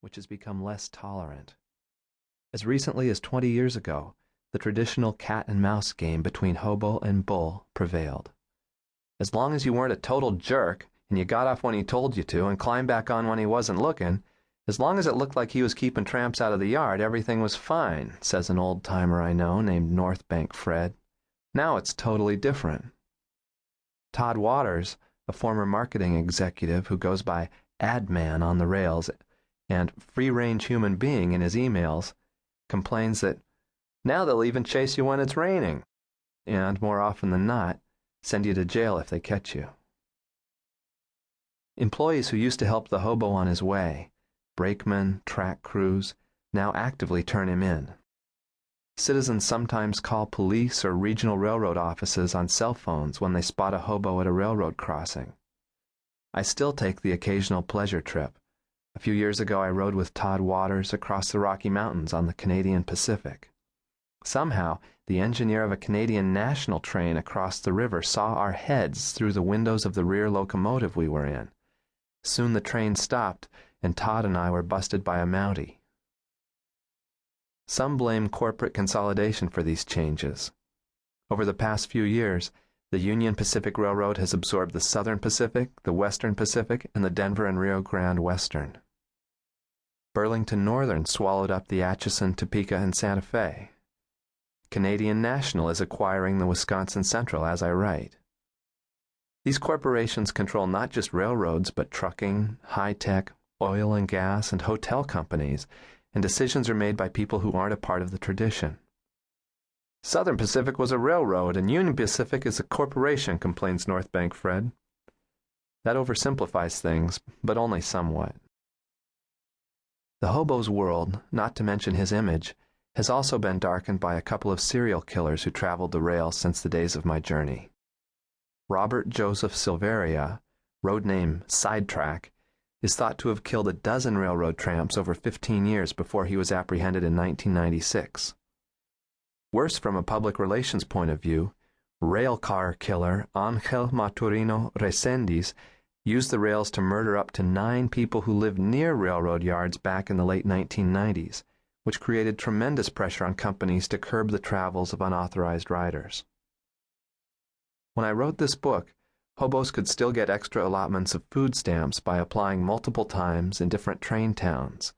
which has become less tolerant. As recently as 20 years ago, the traditional cat and mouse game between hobo and bull prevailed. As long as you weren't a total jerk and you got off when he told you to and climbed back on when he wasn't looking, as long as it looked like he was keeping tramps out of the yard, everything was fine, says an old-timer I know named North Bank Fred. Now it's totally different. Todd Waters, a former marketing executive who goes by Ad Man on the rails and free-range human being in his emails, complains that now they'll even chase you when it's raining, and more often than not, send you to jail if they catch you. Employees who used to help the hobo on his way, brakemen, track crews, now actively turn him in. Citizens sometimes call police or regional railroad offices on cell phones when they spot a hobo at a railroad crossing. I still take the occasional pleasure trip. A few years ago I rode with Todd Waters across the Rocky Mountains on the Canadian Pacific. Somehow, the engineer of a Canadian National train across the river saw our heads through the windows of the rear locomotive we were in. Soon the train stopped, and Todd and I were busted by a Mountie. Some blame corporate consolidation for these changes. Over the past few years, the Union Pacific Railroad has absorbed the Southern Pacific, the Western Pacific, and the Denver and Rio Grande Western. Burlington Northern swallowed up the Atchison, Topeka, and Santa Fe. Canadian National is acquiring the Wisconsin Central as I write. These corporations control not just railroads, but trucking, high-tech, oil and gas, and hotel companies, and decisions are made by people who aren't a part of the tradition. Southern Pacific was a railroad, and Union Pacific is a corporation, complains North Bank Fred. That oversimplifies things, but only somewhat. The hobo's world, not to mention his image, has also been darkened by a couple of serial killers who traveled the rails since the days of my journey. Robert Joseph Silveria, road name Sidetrack, is thought to have killed a dozen railroad tramps over 15 years before he was apprehended in 1996. Worse from a public relations point of view, railcar killer Angel Maturino Resendiz used the rails to murder up to 9 people who lived near railroad yards back in the late 1990s, which created tremendous pressure on companies to curb the travels of unauthorized riders. When I wrote this book, hobos could still get extra allotments of food stamps by applying multiple times in different train towns: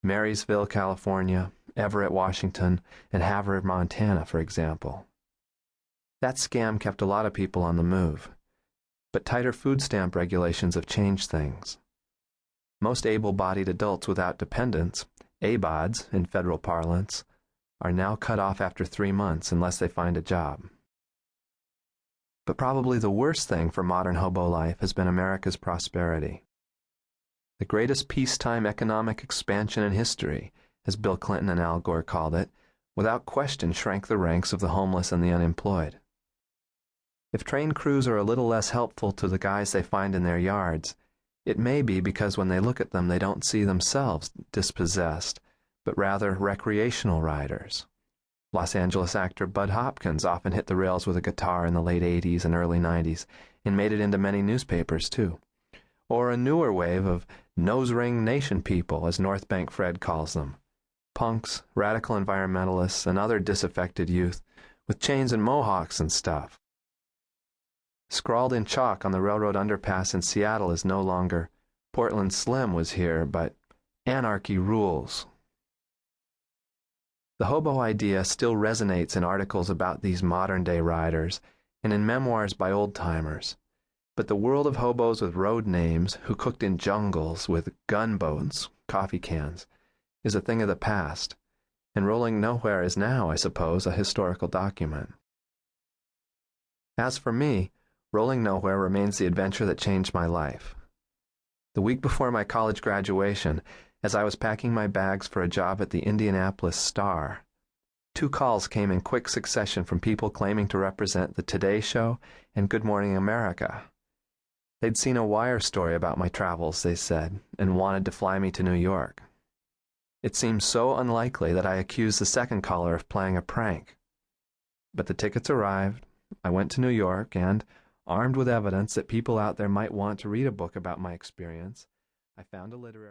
Marysville, California, Everett, Washington, and Havre, Montana, for example. That scam kept a lot of people on the move, but tighter food stamp regulations have changed things. Most able-bodied adults without dependents, ABODs in federal parlance, are now cut off after 3 months unless they find a job. But probably the worst thing for modern hobo life has been America's prosperity. The greatest peacetime economic expansion in history, as Bill Clinton and Al Gore called it, without question shrank the ranks of the homeless and the unemployed. If train crews are a little less helpful to the guys they find in their yards, it may be because when they look at them they don't see themselves dispossessed, but rather recreational riders. Los Angeles actor Bud Hopkins often hit the rails with a guitar in the late 80s and early 90s, and made it into many newspapers too. Or a newer wave of nose-ring nation people, as North Bank Fred calls them. Punks, radical environmentalists, and other disaffected youth, with chains and mohawks and stuff. Scrawled in chalk on the railroad underpass in Seattle is no longer, "Portland Slim was here," but "Anarchy rules." The hobo idea still resonates in articles about these modern-day riders and in memoirs by old-timers, but the world of hobos with road names who cooked in jungles with gunboats, coffee cans, is a thing of the past, and Rolling Nowhere is now, I suppose, a historical document. As for me, Rolling Nowhere remains the adventure that changed my life. The week before my college graduation, as I was packing my bags for a job at the Indianapolis Star, 2 calls came in quick succession from people claiming to represent the Today Show and Good Morning America. They'd seen a Wire story about my travels, they said, and wanted to fly me to New York. It seemed so unlikely that I accused the second caller of playing a prank. But the tickets arrived, I went to New York, and, armed with evidence that people out there might want to read a book about my experience, I found a literary